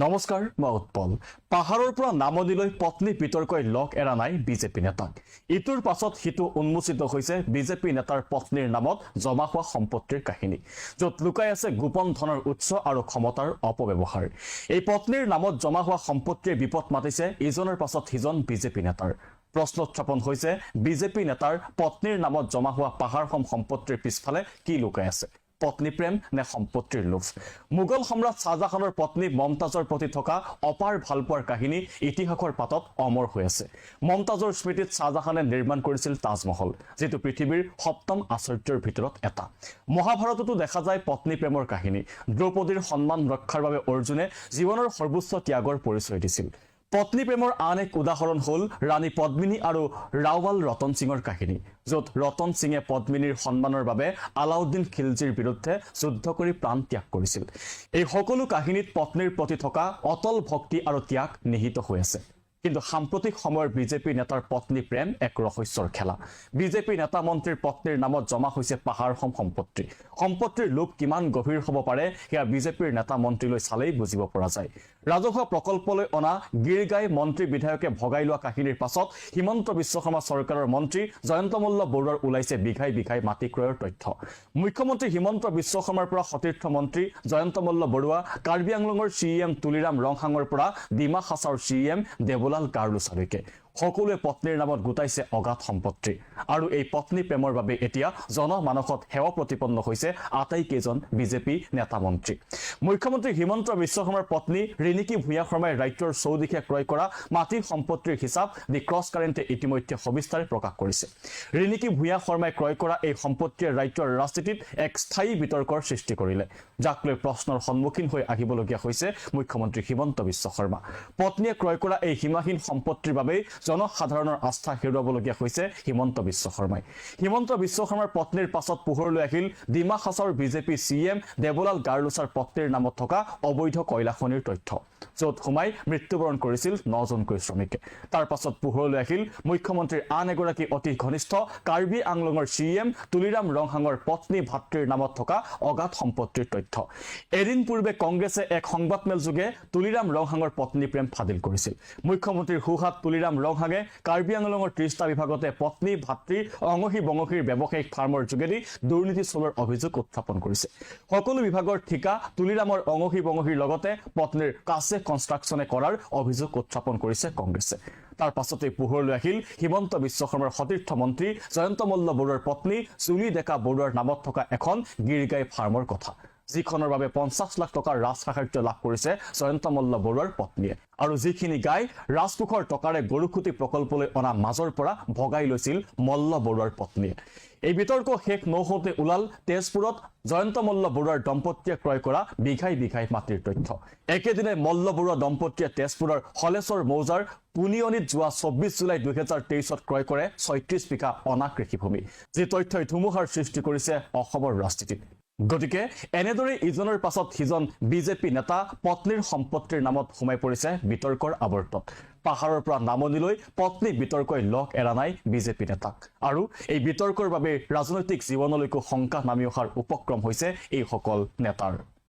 নমস্কাৰ মই উৎপল পাহাৰৰ পৰা নামনিলৈ পত্নী বিতৰ্কই লগ এৰা নাই বিজেপি নেতাক ইটোৰ পাছত হিটো উন্মোচিত হৈছে বিজেপি নেতাৰ পত্নীৰ নামত জমা হোৱা সম্পত্তিৰ কাহিনী য'ত লুকাই আছে গোপন ধনৰ উৎস আৰু ক্ষমতাৰ অপব্যৱহাৰ এই পত্নীৰ নামত জমা হোৱা সম্পত্তিৰ বিপদ মাতিছে ইজনৰ পাছত সিজন বিজেপি নেতাৰ প্ৰশ্ন উত্থাপন হৈছে বিজেপি নেতাৰ পত্নীৰ নামত জমা হোৱা পাহাৰসম সম্পত্তিৰ পিছফালে কি লুকাই আছে পত্নী প্ৰেম নে সম্পত্তিৰ লোভ মুঘল সম্ৰাট শাহজাহানৰ পত্নী মমতাজৰ প্ৰতি থকা অপাৰ ভালপোৱাৰ কাহিনী ইতিহাসৰ পাতত অমৰ হৈ আছে মমতাজৰ স্মৃতিত শাহজাহানে নিৰ্মাণ কৰিছিল তাজমহল যেটো পৃথিৱীৰ সপ্তম আশ্চৰ্যৰ ভিতৰত এটা মহাভাৰততো দেখা যায় পত্নী প্ৰেমৰ কাহিনী দ্ৰৌপদীৰ সন্মান ৰক্ষাৰ বাবে অৰ্জুনে জীৱনৰ সৰ্বোচ্চ ত্যাগৰ পৰিচয় দিছিল পত্নী প্ৰেমৰ আন এক উদাহৰণ হল ৰাণী পদ্মিনী আৰু ৰাওৱাল ৰতন সিঙৰ কাহিনী য'ত ৰতন সিঙে পদ্মিনীৰ সন্মানৰ বাবে আলাউদ্দিন খিলজিৰ বিৰুদ্ধে যুদ্ধ কৰি প্ৰাণ ত্যাগ কৰিছিল এই সকলো কাহিনীত পত্নীৰ প্ৰতি থকা অতল ভক্তি আৰু ত্যাগ নিহিত হৈ আছে কিন্তু সাম্প্ৰতিক সময়ৰ বিজেপি নেতাৰ পত্নী প্ৰেম এক ৰহস্যৰ খেলা বিজেপি নেতা মন্ত্ৰীৰ পত্নীৰ নামত জমা হৈছে পাহাৰসম সম্পত্তিৰ লোভ কিমান গভীৰ হ'ব পাৰে সেয়া বিজেপিৰ নেতা মন্ত্ৰীলৈ চালেই বুজিব পৰা যায় ৰাজহুৱা প্ৰকল্পলৈ অনা গিৰগাই মন্ত্ৰী বিধায়কে ভগাই লোৱা কাহিনীৰ পাছত হিমন্ত বিশ্ব শৰ্মা চৰকাৰৰ মন্ত্ৰী জয়ন্ত মল্ল বৰুৱাৰ ওলাইছে বিঘাই বিঘাই মাটি ক্ৰয়ৰ তথ্য মুখ্যমন্ত্ৰী হিমন্ত বিশ্ব শৰ্মাৰ পৰা সতীৰ্থ মন্ত্ৰী জয়ন্ত মল্ল বৰুৱা কাৰ্বি আংলঙৰ চিএম তুলিৰাম ৰংহাঙৰ পৰা ডিমা হাছাওৰ চিএম দেৱলাল গাৰ্লুচালৈকে সকলোৱে পত্নীৰ নামত গোটাইছে অগাধ সম্পত্তি আৰু এই পত্নী প্ৰেমৰ বাবে এতিয়া জনমানসত হেৱা প্ৰতিপন্ন হৈছে আটাইকেইজন বিজেপি নেতা মন্ত্ৰী মুখ্যমন্ত্ৰী হিমন্ত বিশ্ব শৰ্মাৰ পত্নী ৰিনিকি ভূঞা শৰ্মাই ৰাজ্যৰ চৌদিশে ক্ৰয় কৰা মাটিৰ সম্পত্তিৰ হিচাপ দি ক্ৰছ কাৰেণ্টে ইতিমধ্যে সবিস্তাৰে প্ৰকাশ কৰিছে ৰিনিকি ভূঞা শৰ্মাই ক্ৰয় কৰা এই সম্পত্তিয়ে ৰাজ্যৰ ৰাজনীতিত এক স্থায়ী বিতৰ্কৰ সৃষ্টি কৰিলে যাক লৈ প্ৰশ্নৰ সন্মুখীন হৈ আহিবলগীয়া হৈছে মুখ্যমন্ত্ৰী হিমন্ত বিশ্ব শৰ্মা পত্নীয়ে ক্ৰয় কৰা এই সীমাহীন সম্পত্তিৰ বাবে জনসাধাৰণৰ আস্থা হেৰুৱাবলগীয়া হৈছে হিমন্ত বিশ্ব শৰ্মাই হিমন্ত বিশ্ব শৰ্মাৰ পত্নীৰ পাছত পোহৰলৈ আহিল ডিমা হাছাওৰ বিজেপি চিএম দেৱলাল গাৰ্লুচাৰ পত্নীৰ নামত থকা অবৈধ কয়লা খনিৰ তথ্য য'ত সোমাই মৃত্যুবৰণ কৰিছিল 9জনকৈ শ্ৰমিকে তাৰ পাছত পোহৰলৈ আহিল মুখ্যমন্ত্ৰীৰ আন এগৰাকী অতি ঘনিষ্ঠ কাৰ্বি আংলঙৰ চিএম তুলিৰাম ৰংহাঙৰ পত্নী ভাতৃৰ নামত থকা অগাধ সম্পত্তিৰ তথ্য এদিন পূৰ্বে কংগ্ৰেছে এক সংবাদমেল যোগে তুলিৰাম ৰংহাঙৰ পত্নী প্ৰেম ফাদিল কৰিছিল মুখ্যমন্ত্ৰীৰ হুহাত তুলিৰাম ৰংহাঙে কাৰ্বি আংলঙৰ 30টা বিভাগতে পত্নী ভাতৃ অঙহী বঙহীৰ ব্যৱসায়িক ফাৰ্মৰ যোগেদি দুৰ্নীতি চলোৱাৰ অভিযোগ উত্থাপন কৰিছে সকলো বিভাগৰ ঠিকা তুলিৰামৰ অঙহী বঙহীৰ লগতে পত্নীৰ কাছে কনষ্ট্ৰাকচনে কৰাৰ অভিযোগ উত্থাপন কৰিছে কংগ্ৰেছে তাৰ পাছতে পোহৰলৈ আহিল হিমন্ত বিশ্ব শৰ্মাৰ সতীৰ্থ মন্ত্ৰী জয়ন্ত মল্ল বৰুৱাৰ পত্নী জুলি ডেকা বৰুৱাৰ নামত থকা এখন গিৰগাই ফাৰ্মৰ কথা যিখনৰ বাবে 50 লাখ টকাৰ ৰাজসাহায্য লাভ কৰিছে জয়ন্ত মল্ল বৰুৱাৰ পত্নীয়ে আৰু যিখিনি গাই ৰাজকোষৰ টকাৰে গৰুখুটি প্ৰকল্পলৈ অনা মাজৰ পৰা ভগাই লৈছিল মল্ল বৰুৱাৰ পত্নীয়ে এই বিতৰ্ক শেষ নহওঁতে ওলাল তেজপুৰত জয়ন্ত মল্ল বৰুৱাৰ দম্পতীয়ে ক্ৰয় কৰা বিঘাই বিঘাই মাটিৰ তথ্য একেদিনে মল্ল বৰুৱা দম্পতীয়ে তেজপুৰৰ হলেশ্বৰ মৌজাৰ পুনিয়নিত যোৱা 24 জুলাই 2023ত ক্ৰয় কৰে 36 বিঘা অনা কৃষিভূমি যি তথ্যই ধুমুহাৰ সৃষ্টি কৰিছে অসমৰ ৰাজনীতিত গতিকে এনেদৰে ইজনৰ পাছত সিজন বিজেপি নেতা পত্নীৰ সম্পত্তিৰ নামত সোমাই পৰিছে বিতৰ্কৰ আৱৰ্তত পাহাৰৰ পৰা নামনিলৈ পত্নী বিতৰ্কই লগ এৰা নাই বিজেপি নেতাক আৰু এই বিতৰ্কৰ বাবে ৰাজনৈতিক জীৱনলৈকো শংকা নামি অহাৰ উপক্ৰম হৈছে এই সকল নেতাৰ